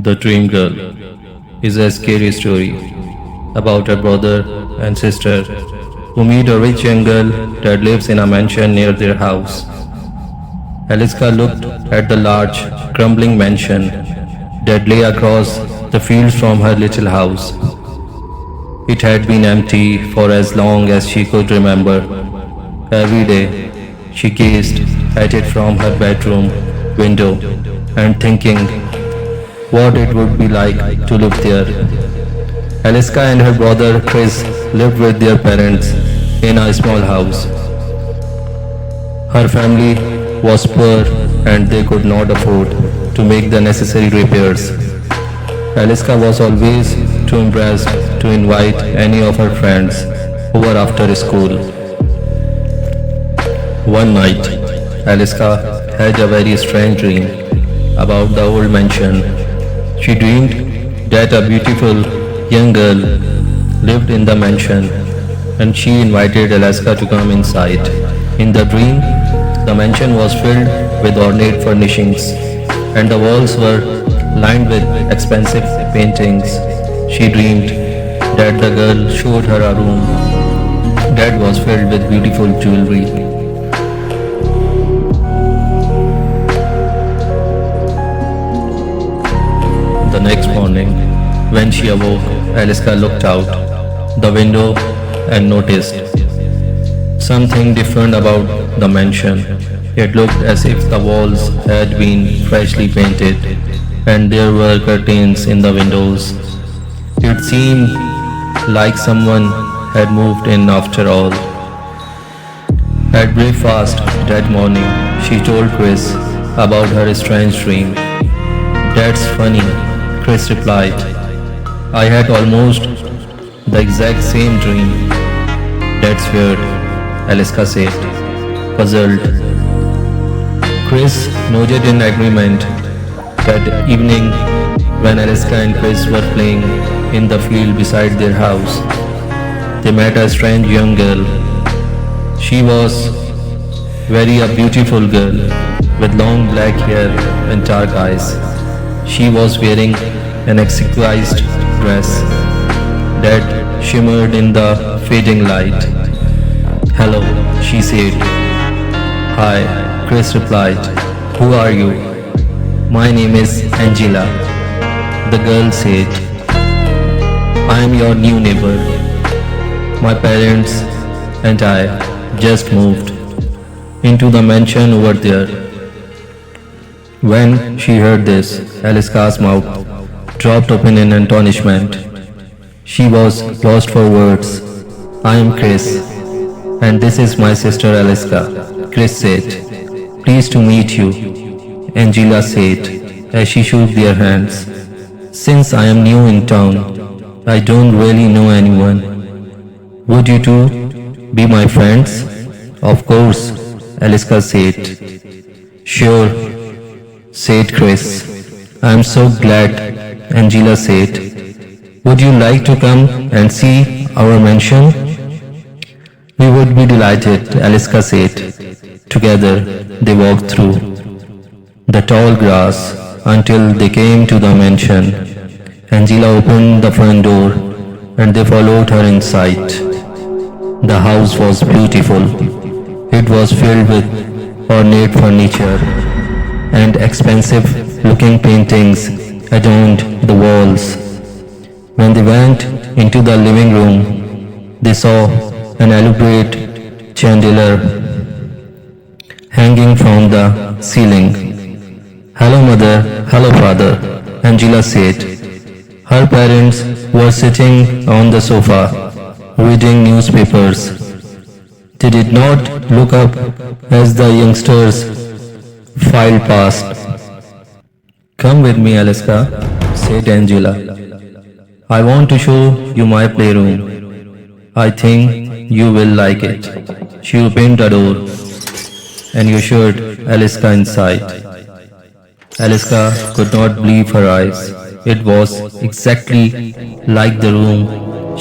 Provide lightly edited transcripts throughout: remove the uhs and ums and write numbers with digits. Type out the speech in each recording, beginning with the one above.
The Dream Girl is a scary story about a brother and sister who meet a rich young girl that lives in a mansion near their house. Aliska looked at the large, crumbling mansion that lay across the fields from her little house. It had been empty for as long as she could remember. Every day, she gazed at it from her bedroom window and thinking what it would be like to live there. Aliska and her brother Chris lived with their parents in a small house. Her family was poor and they could not afford to make the necessary repairs. Aliska was always too embarrassed to invite any of her friends over after school. One night, Aliska had a very strange dream about the old mansion. She dreamed that a beautiful young girl lived in the mansion and she invited Alaska to come inside. In the dream, the mansion was filled with ornate furnishings and the walls were lined with expensive paintings. She dreamed that the girl showed her a room that was filled with beautiful jewelry. The next morning, when she awoke, Aliska looked out the window and noticed something different about the mansion. It looked as if the walls had been freshly painted and there were curtains in the windows. It seemed like someone had moved in after all. At breakfast that morning, she told Chris about her strange dream. "That's funny," Chris replied. "I had almost the exact same dream." "That's weird," Aliska said, puzzled. Chris nodded in agreement. That evening, when Aliska and Chris were playing in the field beside their house, they met a strange young girl. She was very a beautiful girl with long black hair and dark eyes. She was wearing an exquisite dress that shimmered in the fading light. "Hello," she said. "Hi," Chris replied. "Who are you?" "My name is Angela," the girl said. "I am your new neighbor. My parents and I just moved into the mansion over there." When she heard this, Aliska's mouth dropped open in astonishment. She was lost for words. "I am Chris, and this is my sister Aliska," Chris said. "Pleased to meet you," Angela said as she shook their hands. "Since I am new in town, I don't really know anyone. Would you two be my friends?" "Of course," Aliska said. "Sure," said Chris. "I am so glad," Angela said. "Would you like to come and see our mansion?" "We would be delighted," Aliska said. Together, they walked through the tall grass until they came to the mansion. Angela opened the front door and they followed her inside. The house was beautiful. It was filled with ornate furniture and expensive-looking paintings adorned the walls. When they went into the living room, they saw an elaborate chandelier hanging from the ceiling. "Hello, mother. Hello, father," Angela said. Her parents were sitting on the sofa, reading newspapers. They did not look up as the youngsters filed past. "Come with me, Aliska," said Angela. "I want to show you my playroom. I think you will like it." She opened the door and ushered Aliska inside. Aliska could not believe her eyes. It was exactly like the room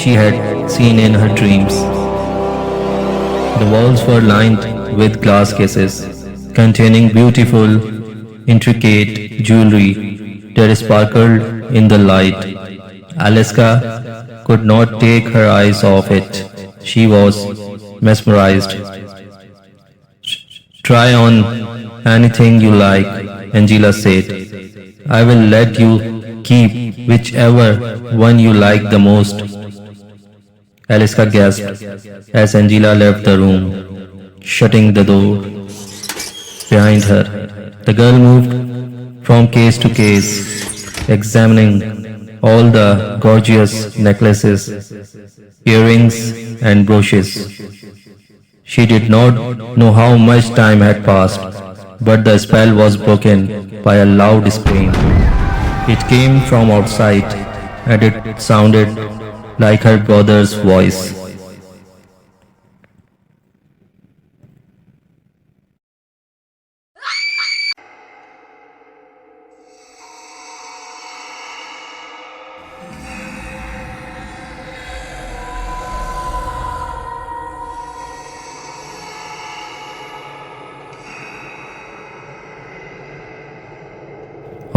she had seen in her dreams. The walls were lined with glass cases containing beautiful, intricate jewelry that sparkled in the light. Alaska could not take her eyes off it. She was mesmerized. Try on anything you like, Angela said. I will let you keep whichever one you like the most. Alaska gasped as Angela left the room, shutting the door behind her. The girl moved from case to case, examining all the gorgeous necklaces, earrings, and brooches. She did not know how much time had passed, but the spell was broken by a loud scream. It came from outside, and it sounded like her brother's voice.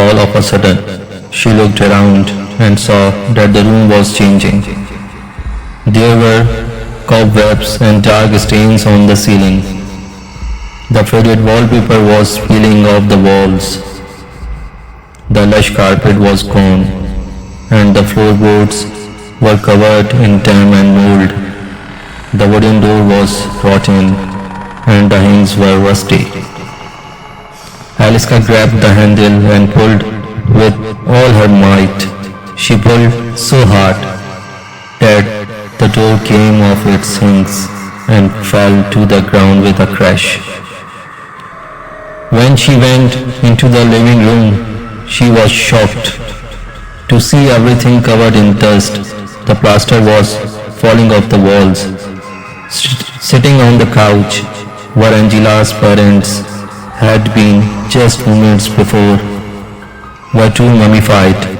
All of a sudden, she looked around and saw that the room was changing. There were cobwebs and dark stains on the ceiling. The faded wallpaper was peeling off the walls. The lush carpet was gone, and the floorboards were covered in damp and mold. The wooden door was rotten, and the hinges were rusty. Aliska grabbed the handle and pulled with all her might. She pulled so hard that the door came off its hinges and fell to the ground with a crash. When she went into the living room, she was shocked to see everything covered in dust. The plaster was falling off the walls. Sitting on the couch were Angela's parents had been just moments before were two mummified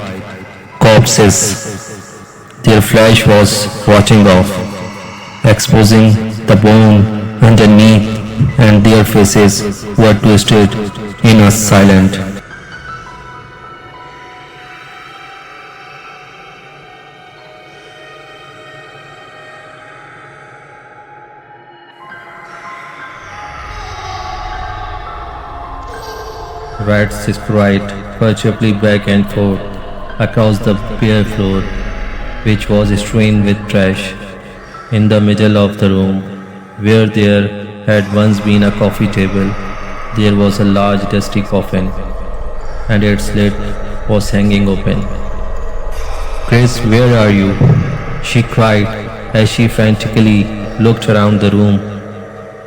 corpses. Their flesh was rotting off, exposing the bone underneath, and their faces were twisted in a silent. Rats spread furtively back and forth across the bare floor, which was strewn with trash. In the middle of the room, where there had once been a coffee table, there was a large dusty coffin, and its lid was hanging open. "Chris, where are you?" she cried as she frantically looked around the room.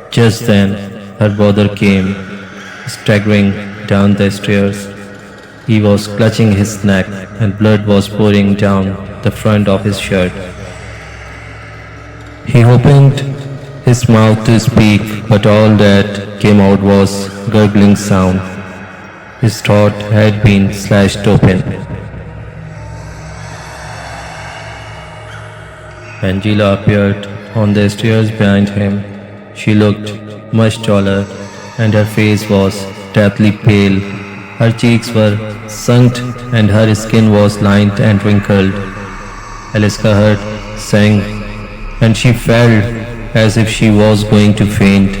Just then, her brother came, staggering down the stairs. He was clutching his neck, and blood was pouring down the front of his shirt. He opened his mouth to speak, but all that came out was gurgling sound. His throat had been slashed open. Angela appeared on the stairs behind him. She looked much taller, and her face was deathly pale. Her cheeks were sunk, and her skin was lined and wrinkled. Aliska heard sang, and she felt as if she was going to faint.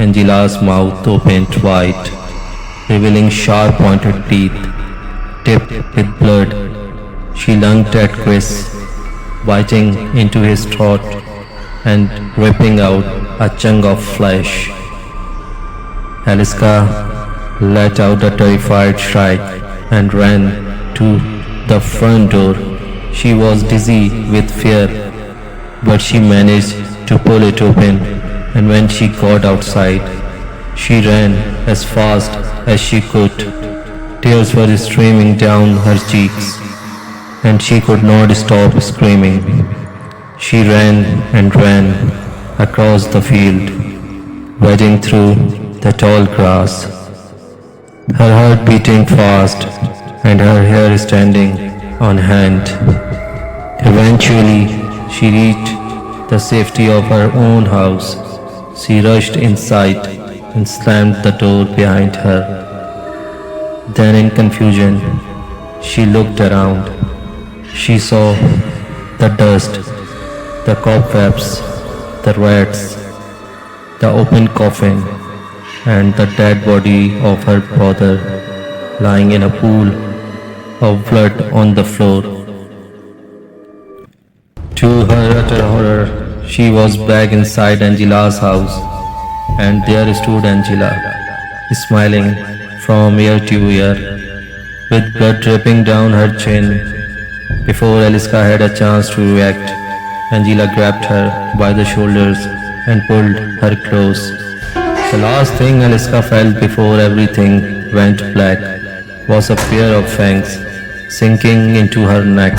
Angela's mouth opened wide, revealing sharp pointed teeth tipped with blood. She lunged at Chris, biting into his throat and ripping out a chunk of flesh. Aliska let out a terrified shriek and ran to the front door. She was dizzy with fear, but she managed to pull it open, and when she got outside, she ran as fast as she could. Tears were streaming down her cheeks, and she could not stop screaming. She ran and ran across the field, wading through the tall grass, her heart beating fast and her hair standing on end. Eventually, she reached the safety of her own house. She rushed inside and slammed the door behind her. Then in confusion, She looked around. She saw the dust, the cobwebs, the rats, the open coffin, and the dead body of her brother lying in a pool of blood on the floor. To her utter horror, she was back inside Angela's house, and there stood Angela, smiling from ear to ear, with blood dripping down her chin. Before Eliska had a chance to react, Angela grabbed her by the shoulders and pulled her close. The last thing Eliska felt before everything went black was a pair of fangs sinking into her neck.